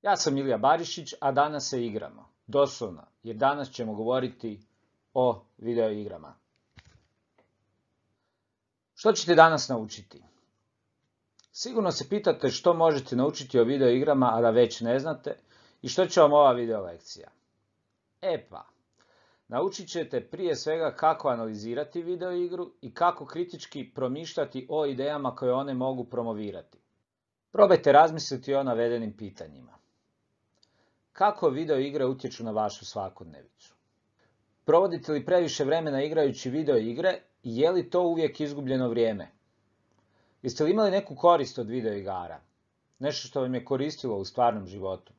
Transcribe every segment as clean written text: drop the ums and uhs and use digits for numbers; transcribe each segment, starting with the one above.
Ja sam Ilija Barišić, a danas se igramo. Doslovno, jer danas ćemo govoriti o video igrama. Što ćete danas naučiti? Sigurno se pitate što možete naučiti o video igrama, a da već ne znate, i što će vam ova video lekcija. Naučit ćete prije svega kako analizirati video igru i kako kritički promišljati o idejama koje one mogu promovirati. Probajte razmisliti o navedenim pitanjima. Kako video igre utječu na vašu svakodnevicu? Provodite li previše vremena igrajući video igre i je li to uvijek izgubljeno vrijeme? Jeste li imali neku korist od video igara? Nešto što vam je koristilo u stvarnom životu?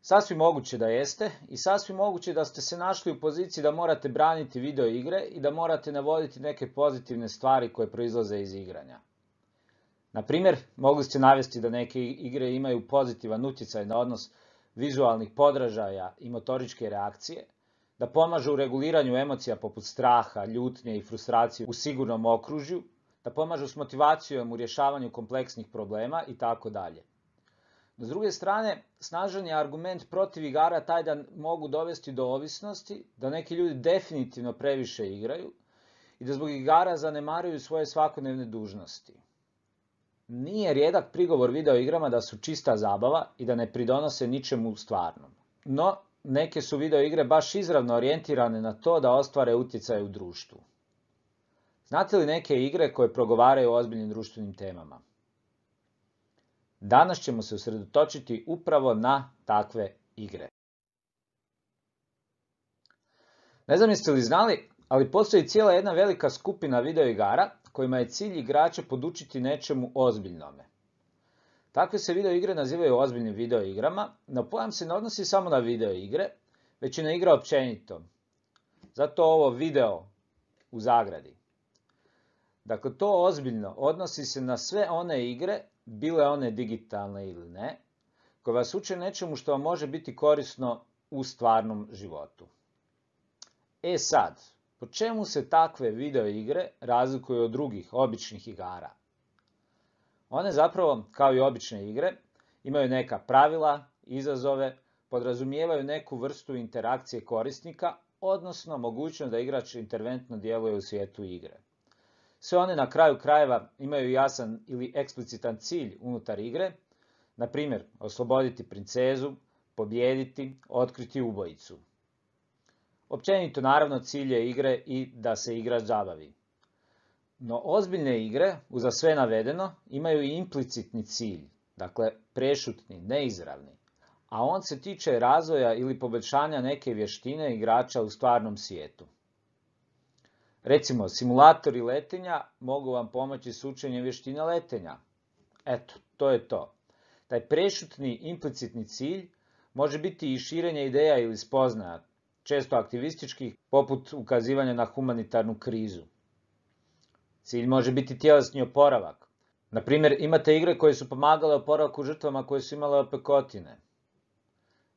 Sasvim moguće da jeste i sasvim moguće da ste se našli u poziciji da morate braniti video igre i da morate navoditi neke pozitivne stvari koje proizlaze iz igranja. Na primjer, mogli ste navesti da neke igre imaju pozitivan utjecaj na odnos vizualnih podražaja i motoričke reakcije, da pomažu u reguliranju emocija poput straha, ljutnje i frustracije u sigurnom okružju, da pomažu s motivacijom u rješavanju kompleksnih problema itd. S druge strane, snažan je argument protiv igara taj da mogu dovesti do ovisnosti, da neki ljudi definitivno previše igraju i da zbog igara zanemaruju svoje svakodnevne dužnosti. Nije rijedak prigovor video igrama da su čista zabava i da ne pridonose ničemu stvarnom. No, neke su video igre baš izravno orijentirane na to da ostvare utjecaj u društvu. Znate li neke igre koje progovaraju o ozbiljnim društvenim temama? Danas ćemo se usredotočiti upravo na takve igre. Ne znam jeste li znali, ali postoji cijela jedna velika skupina video igara kojima je cilj igrača podučiti nečemu ozbiljnome. Takve se video igre nazivaju ozbiljnim video igrama, no pojam se ne odnosi samo na video igre, već i na igre općenito. Zato ovo video u zagradi. Dakle, to ozbiljno odnosi se na sve one igre, bile one digitalne ili ne, koje vas uče nečemu što vam može biti korisno u stvarnom životu. Sad, po čemu se takve video igre razlikuju od drugih, običnih igara? One zapravo, kao i obične igre, imaju neka pravila, izazove, podrazumijevaju neku vrstu interakcije korisnika, odnosno mogućnost da igrač interventno djeluje u svijetu igre. Sve one na kraju krajeva imaju jasan ili eksplicitan cilj unutar igre, na primjer osloboditi princezu, pobijediti, otkriti ubojicu. Općenito, naravno, cilj je igre i da se igrač zabavi. No ozbiljne igre, uza sve navedeno, imaju i implicitni cilj, dakle prešutni, neizravni, a on se tiče razvoja ili poboljšanja neke vještine igrača u stvarnom svijetu. Recimo, simulatori letenja mogu vam pomoći s učenjem vještine letenja. Eto, to je to. Taj prešutni, implicitni cilj može biti i širenje ideja ili spoznaja, često aktivističkih, poput ukazivanja na humanitarnu krizu. Cilj može biti tjelesni oporavak. Na primjer, imate igre koje su pomagale oporavku žrtvama koje su imale opekotine.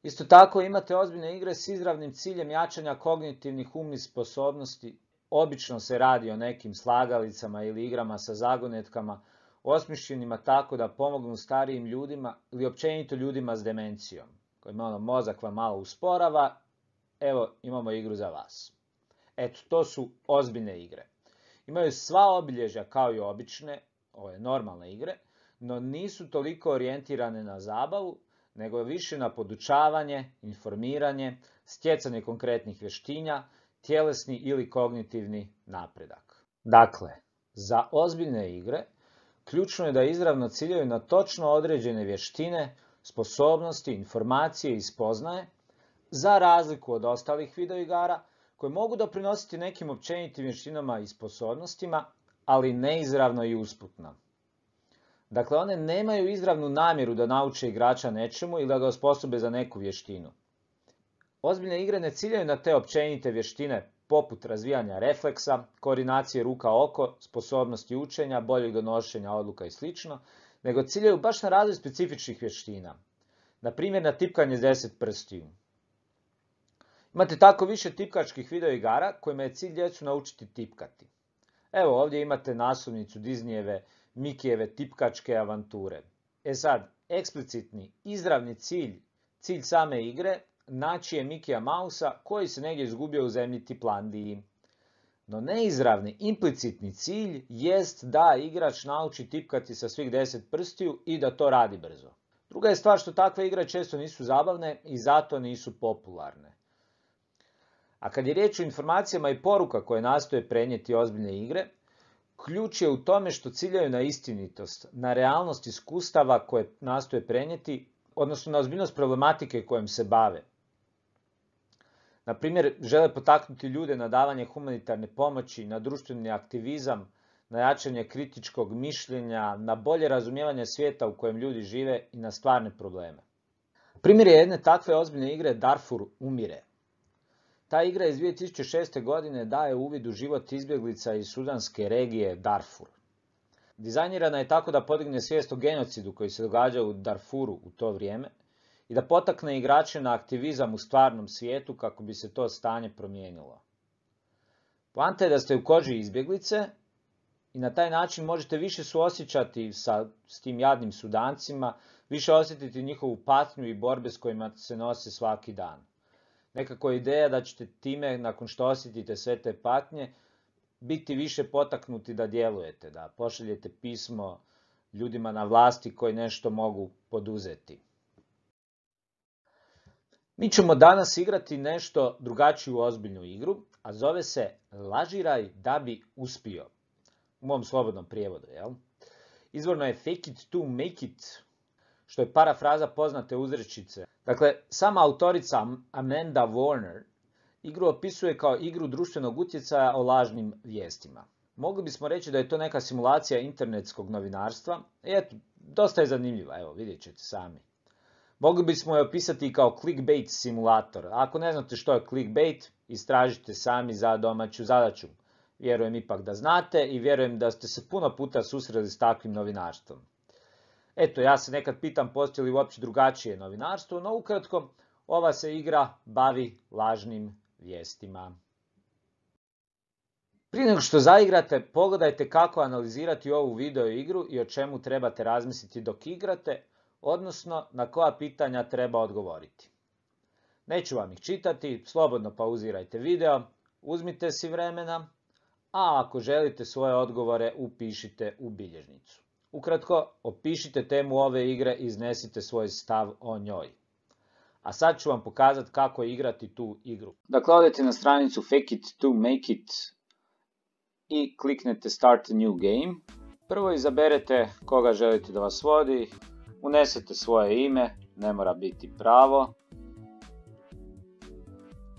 Isto tako imate ozbiljne igre s izravnim ciljem jačanja kognitivnih umnih sposobnosti. Obično se radi o nekim slagalicama ili igrama sa zagonetkama, osmišljenima tako da pomognu starijim ljudima ili općenito ljudima s demencijom, kojima mozak vam malo usporava. Evo, imamo igru za vas. Eto, to su ozbiljne igre. Imaju sva obilježja kao i obične, ove normalne igre, no nisu toliko orijentirane na zabavu, nego više na podučavanje, informiranje, stjecanje konkretnih vještina, tjelesni ili kognitivni napredak. Dakle, za ozbiljne igre ključno je da izravno ciljaju na točno određene vještine, sposobnosti, informacije i spoznaje, za razliku od ostalih video igara koje mogu doprinositi nekim općenitim vještinama i sposobnostima, ali neizravno i usputno. Dakle, one nemaju izravnu namjeru da nauče igrača nečemu ili da ga osposobe za neku vještinu. Ozbiljne igre ne ciljaju na te općenite vještine poput razvijanja refleksa, koordinacije ruka-oko, sposobnosti učenja, boljeg donošenja odluka i sl., nego ciljaju baš na razvoj specifičnih vještina. Na primjer, na tipkanje s 10 prstiju. Imate tako više tipkačkih video igara kojima je cilj djecu naučiti tipkati. Evo, ovdje imate naslovnicu Disneyjeve Mikijeve tipkačke avanture. Sad, eksplicitni, izravni cilj same igre, naći je Mikija Mausa koji se negdje izgubio u zemlji Tiplandiji. No neizravni, implicitni cilj jest da igrač nauči tipkati sa svih 10 prstiju i da to radi brzo. Druga je stvar što takve igre često nisu zabavne i zato nisu popularne. A kad je riječ o informacijama i poruka koje nastoje prenijeti ozbiljne igre, ključ je u tome što ciljaju na istinitost, na realnost iskustava koje nastoje prenijeti, odnosno na ozbiljnost problematike kojom se bave. Na primjer, žele potaknuti ljude na davanje humanitarne pomoći, na društveni aktivizam, na jačanje kritičkog mišljenja, na bolje razumijevanje svijeta u kojem ljudi žive i na stvarne probleme. Primjer je jedne takve ozbiljne igre Darfur umire. Ta igra iz 2006. godine daje uvid u život izbjeglica iz sudanske regije Darfur. Dizajnirana je tako da podigne svijest o genocidu koji se događa u Darfuru u to vrijeme i da potakne igrače na aktivizam u stvarnom svijetu kako bi se to stanje promijenilo. Poanta je da ste u koži izbjeglice i na taj način možete više suosjećati s tim jadnim Sudancima, više osjetiti njihovu patnju i borbe s kojima se nose svaki dan. Nekako je ideja da ćete time, nakon što osjetite sve te patnje, biti više potaknuti da djelujete, da pošaljete pismo ljudima na vlasti koji nešto mogu poduzeti. Mi ćemo danas igrati nešto drugačiju ozbiljnu igru, a zove se Lažiraj da bi uspio. U mom slobodnom prijevodu, jel? Izvorno je fake it to make it, što je parafraza poznate uzrečice. Dakle, sama autorica Amanda Warner igru opisuje kao igru društvenog utjecaja o lažnim vijestima. Mogli bismo reći da je to neka simulacija internetskog novinarstva. I eto, dosta je zanimljiva, evo, vidjet ćete sami. Mogli bismo je opisati kao clickbait simulator. Ako ne znate što je clickbait, istražite sami za domaću zadaću. Vjerujem ipak da znate i vjerujem da ste se puno puta susreli s takvim novinarstvom. Eto, ja se nekad pitam postoji li uopće drugačije novinarstvo, no ukratko, ova se igra bavi lažnim vijestima. Prije nego što zaigrate, pogledajte kako analizirati ovu video igru i o čemu trebate razmisliti dok igrate, odnosno na koja pitanja treba odgovoriti. Neću vam ih čitati, slobodno pauzirajte video, uzmite si vremena, a ako želite svoje odgovore upišite u bilježnicu. Ukratko, opišite temu ove igre i iznesite svoj stav o njoj. A sad ću vam pokazati kako igrati tu igru. Dakle, odete na stranicu Fake it to make it i kliknete Start a new game. Prvo izaberete koga želite da vas vodi, unesete svoje ime, ne mora biti pravo,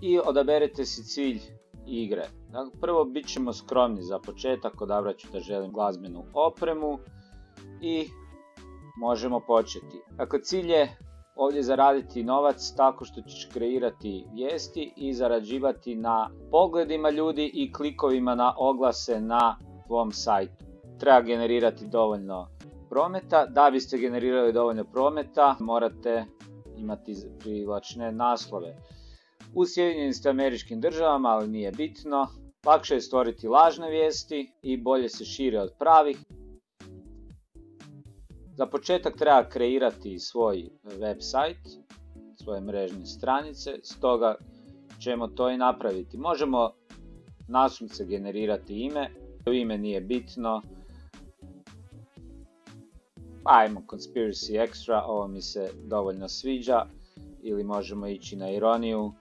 i odaberete si cilj igre. Dakle, prvo bit ćemo skromni za početak, odabrat ću da želim glazbenu opremu i možemo početi. Dakle, cilj je ovdje zaraditi novac tako što ćeš kreirati vijesti i zarađivati na pogledima ljudi i klikovima na oglase na tvom sajtu. Treba generirati dovoljno prometa. Da biste generirali dovoljno prometa, morate imati privlačne naslove. U SAD-u, ali nije bitno, lakše je stvoriti lažne vijesti i bolje se šire od pravih. Za početak treba kreirati svoj website, svoje mrežne stranice, stoga ćemo to i napraviti. Možemo nasumice generirati ime, ime nije bitno. Ajmo Conspiracy Extra, ovo mi se dovoljno sviđa, ili možemo ići na ironiju,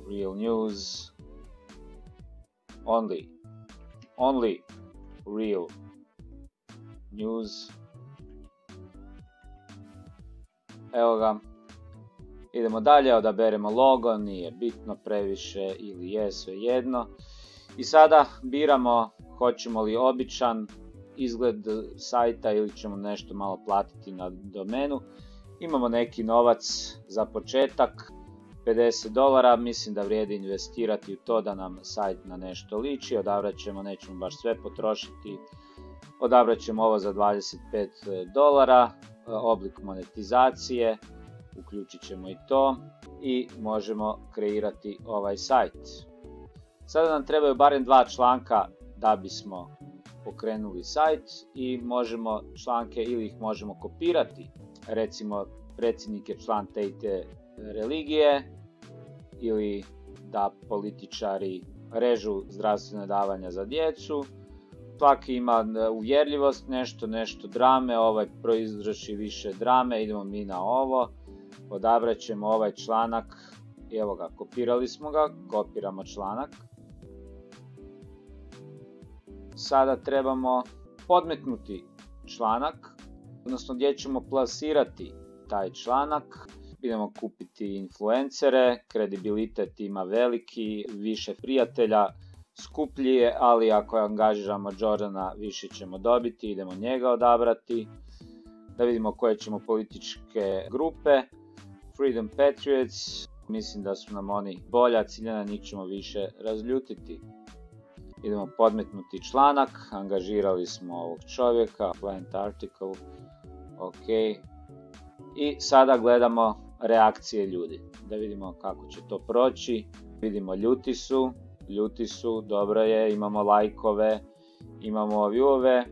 Real News, Only Real News. Evo ga, idemo dalje, odaberemo logo, nije bitno previše ili je, svejedno. I sada biramo hoćemo li običan izgled sajta ili ćemo nešto malo platiti na domenu. Imamo neki novac za početak, $50, mislim da vrijedi investirati u to da nam sajt na nešto liči. Odabrat ćemo, nećemo baš sve potrošiti, odabrat ćemo ovo za $25, oblik monetizacije, uključit ćemo i to i možemo kreirati ovaj sajt. Sada nam trebaju barem 2 članka da bismo pokrenuli sajt i možemo članke ili ih možemo kopirati. Recimo, predsjednik je član te i te religije, ili da političari režu zdravstvene davanja za djecu. Svaki ima uvjerljivost, nešto drame, ovaj proizvrši više drame, idemo mi na ovo, odabrat ćemo ovaj članak, evo ga, kopirali smo ga, kopiramo članak. Sada trebamo podmetnuti članak, odnosno gdje ćemo plasirati taj članak. Idemo kupiti influencere, kredibilitet ima veliki, više prijatelja, skuplji je, ali ako angažiramo Jordana više ćemo dobiti, idemo njega odabrati. Da vidimo koje ćemo političke grupe. Freedom Patriots, mislim da su nam oni bolja ciljana, njih ćemo više razljutiti. Idemo podmetnuti članak, angažirali smo ovog čovjeka, Plant Article, ok. I sada gledamo reakcije ljudi, da vidimo kako će to proći. Vidimo ljuti su, dobro je, imamo lajkove, imamo viewove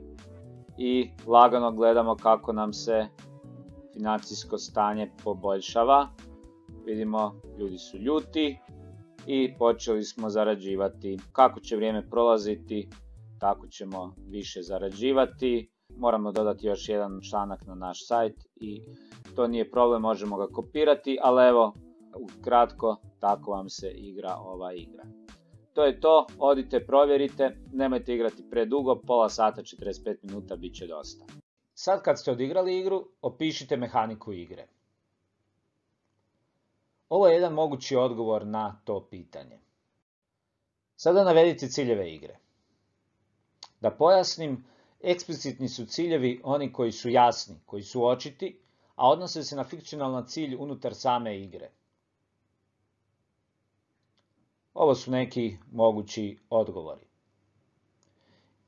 i lagano gledamo kako nam se financijsko stanje poboljšava. Vidimo, ljudi su ljuti i počeli smo zarađivati. Kako će vrijeme prolaziti, tako ćemo više zarađivati. Moramo dodati još jedan članak na naš sajt i to nije problem, možemo ga kopirati, ali evo, ukratko, tako vam se igra ova igra. To je to, odite, provjerite, nemojte igrati predugo, pola sata, 45 minuta bit će dosta. Sad kad ste odigrali igru, opišite mehaniku igre. Ovo je jedan mogući odgovor na to pitanje. Sada navedite ciljeve igre. Da pojasnim, eksplicitni su ciljevi oni koji su jasni, koji su očiti, a odnose se na fikcionalan cilj unutar same igre. Ovo su neki mogući odgovori.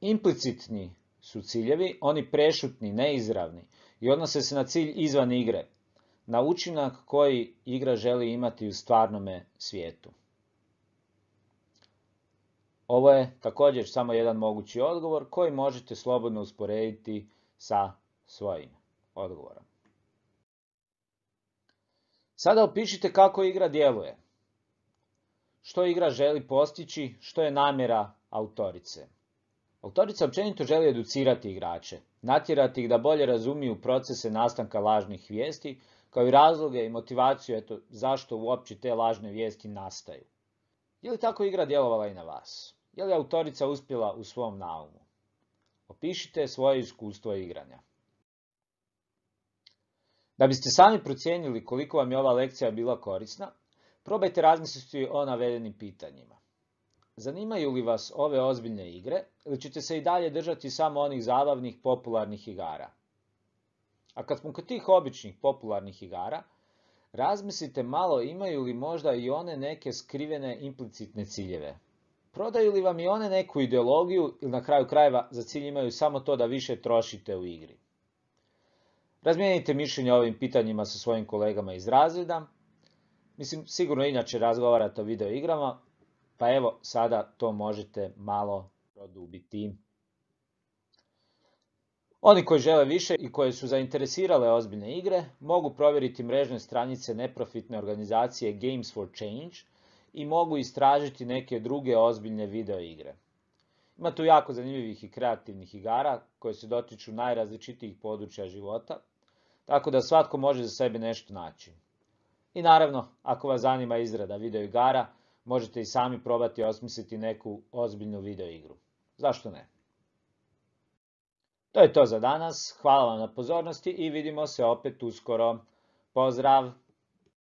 Implicitni su ciljevi, oni prešutni, neizravni i odnose se na cilj izvan igre, na učinak koji igra želi imati u stvarnome svijetu. Ovo je također samo jedan mogući odgovor koji možete slobodno usporediti sa svojim odgovorom. Sada opišite kako igra djeluje. Što igra želi postići, što je namjera autorice. Autorica općenito želi educirati igrače, natjerati ih da bolje razumiju procese nastanka lažnih vijesti, kao i razloge i motivaciju zašto uopće te lažne vijesti nastaju. Je li tako igra djelovala i na vas? Je li autorica uspjela u svom naumu? Opišite svoje iskustvo igranja. Da biste sami procijenili koliko vam je ova lekcija bila korisna, probajte razmisliti o navedenim pitanjima. Zanimaju li vas ove ozbiljne igre ili ćete se i dalje držati samo onih zabavnih, popularnih igara? A kad smo kod tih običnih, popularnih igara, razmislite malo imaju li možda i one neke skrivene implicitne ciljeve. Prodaju li vam i one neku ideologiju ili na kraju krajeva za cilj imaju samo to da više trošite u igri? Razmijenite mišljenje o ovim pitanjima sa svojim kolegama iz razreda. Sigurno inače razgovarate o video igrama, pa evo sada to možete malo produbiti. Oni koji žele više i koji su zainteresirale ozbiljne igre mogu provjeriti mrežne stranice neprofitne organizacije Games for Change i mogu istražiti neke druge ozbiljne video igre. Ima tu jako zanimljivih i kreativnih igara koje se dotiču najrazličitijih područja života, tako da svatko može za sebe nešto naći. I naravno, ako vas zanima izrada video igara, možete i sami probati osmisliti neku ozbiljnu video igru. Zašto ne? To je to za danas, hvala vam na pozornosti i vidimo se opet uskoro. Pozdrav!